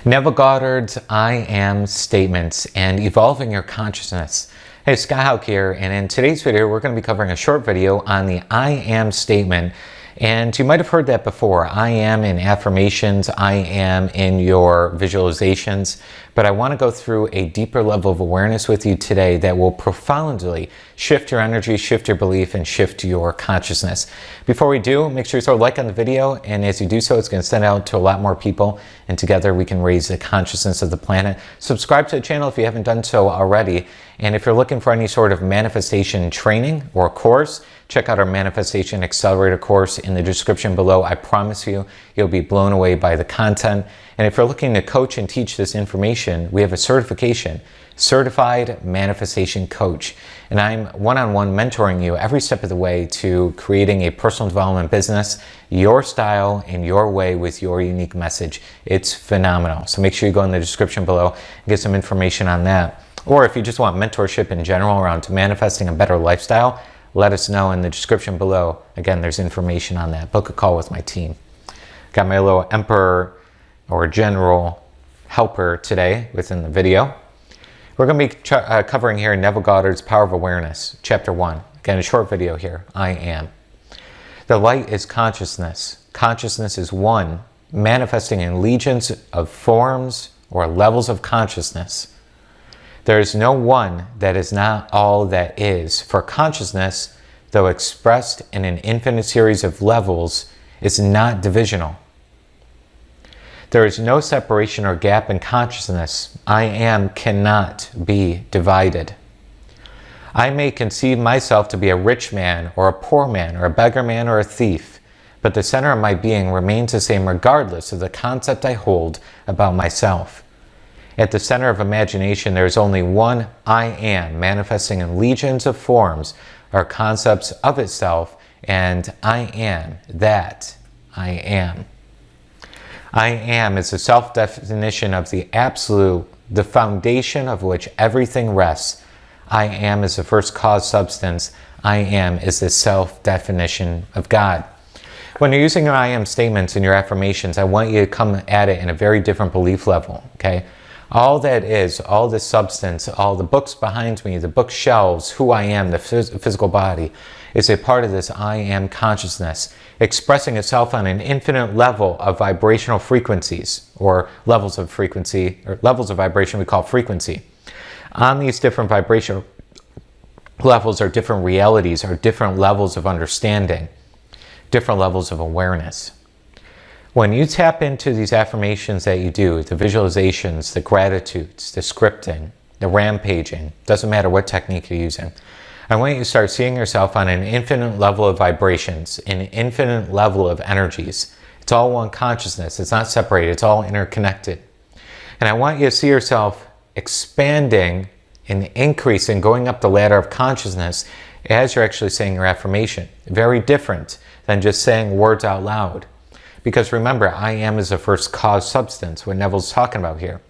Neville Goddard's I Am statements and evolving your consciousness. Hey, Haug here, and in today's video we're going to be covering a short video on the I Am statement. And you might have heard that before. I am in affirmations, I am in your visualizations, but I want to go through a deeper level of awareness with you today that will profoundly shift your energy, shift your belief, and shift your consciousness. Before we do, make sure you throw a like on the video, and as you do so, it's going to send out to a lot more people, and together we can raise the consciousness of the planet. Subscribe to the channel if you haven't done so already, and if you're looking for any sort of manifestation training or course, check out our Manifestation Accelerator course in the description below. I promise you, you'll be blown away by the content. And if you're looking to coach and teach this information, we have a certification, Certified Manifestation Coach. And I'm one-on-one mentoring you every step of the way to creating a personal development business, your style and your way with your unique message. It's phenomenal. So make sure you go in the description below and get some information on that. Or if you just want mentorship in general around manifesting a better lifestyle, let us know in the description below. Again, there's information on that. Book a call with my team. Got my little emperor or general helper today within the video. We're going to be covering here Neville Goddard's Power of Awareness, Chapter 1. Again, a short video here. I am. The light is consciousness. Consciousness is one, manifesting in legions of forms or levels of consciousness. There is no one that is not all that is, for consciousness, though expressed in an infinite series of levels, is not divisional. There is no separation or gap in consciousness. I am cannot be divided. I may conceive myself to be a rich man or a poor man or a beggar man or a thief, but the center of my being remains the same regardless of the concept I hold about myself. At the center of imagination, there is only one I am, manifesting in legions of forms or concepts of itself, and I am that I am. I am is the self-definition of the absolute, the foundation of which everything rests. I am is the first cause substance. I am is the self-definition of God. When you're using your I am statements and your affirmations, I want you to come at it in a very different belief level, okay? All that is, all the substance, all the books behind me, the bookshelves, who I am, the physical body, is a part of this I am consciousness, expressing itself on an infinite level of vibrational frequencies, or levels of frequency, or levels of vibration we call frequency. On these different vibrational levels are different realities, are different levels of understanding, different levels of awareness. When you tap into these affirmations that you do, the visualizations, the gratitudes, the scripting, the rampaging, doesn't matter what technique you're using, I want you to start seeing yourself on an infinite level of vibrations, an infinite level of energies. It's all one consciousness. It's not separated. It's all interconnected. And I want you to see yourself expanding and increasing, going up the ladder of consciousness as you're actually saying your affirmation. Very different than just saying words out loud. Because remember, I am is the first cause substance, what Neville's talking about here.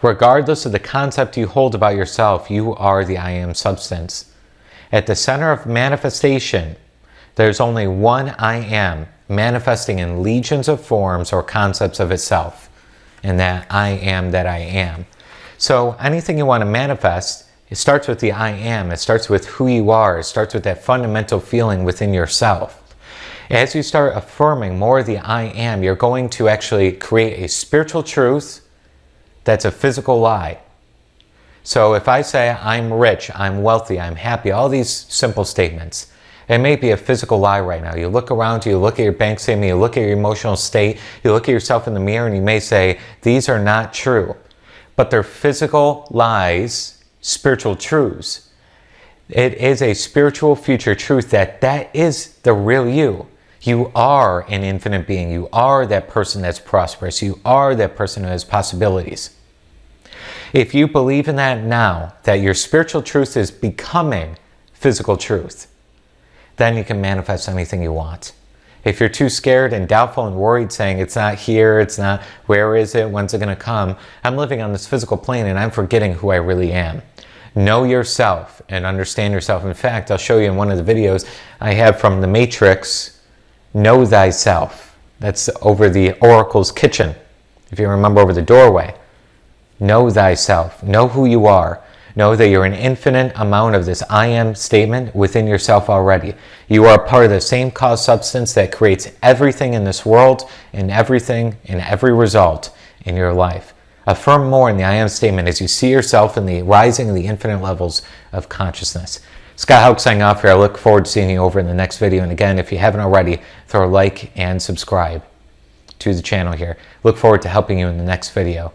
Regardless of the concept you hold about yourself, you are the I am substance. At the center of manifestation, there's only one I am, manifesting in legions of forms or concepts of itself. And that I am that I am. So anything you want to manifest, it starts with the I am. It starts with who you are. It starts with that fundamental feeling within yourself. As you start affirming more of the I am, you're going to actually create a spiritual truth that's a physical lie. So if I say I'm rich, I'm wealthy, I'm happy, all these simple statements, it may be a physical lie right now. You look around you, look at your bank statement, you look at your emotional state, you look at yourself in the mirror, and you may say, these are not true. But they're physical lies, spiritual truths. It is a spiritual future truth that is the real you. You are an infinite being. You are that person that's prosperous. You are that person who has possibilities. If you believe in that now, that your spiritual truth is becoming physical truth, then you can manifest anything you want. If you're too scared and doubtful and worried, saying it's not here, it's not, where is it, when's it going to come? I'm living on this physical plane and I'm forgetting who I really am. Know yourself and understand yourself. In fact, I'll show you in one of the videos I have from The Matrix, know thyself. That's over the oracle's kitchen. If you remember, over the doorway. Know thyself. Know who you are. Know that you're an infinite amount of this I am statement within yourself already. You are part of the same cause substance that creates everything in this world and everything and every result in your life. Affirm more in the I am statement as you see yourself in the rising of the infinite levels of consciousness. Scott Haug signing off here. I look forward to seeing you over in the next video. And again, if you haven't already, throw a like and subscribe to the channel here. Look forward to helping you in the next video.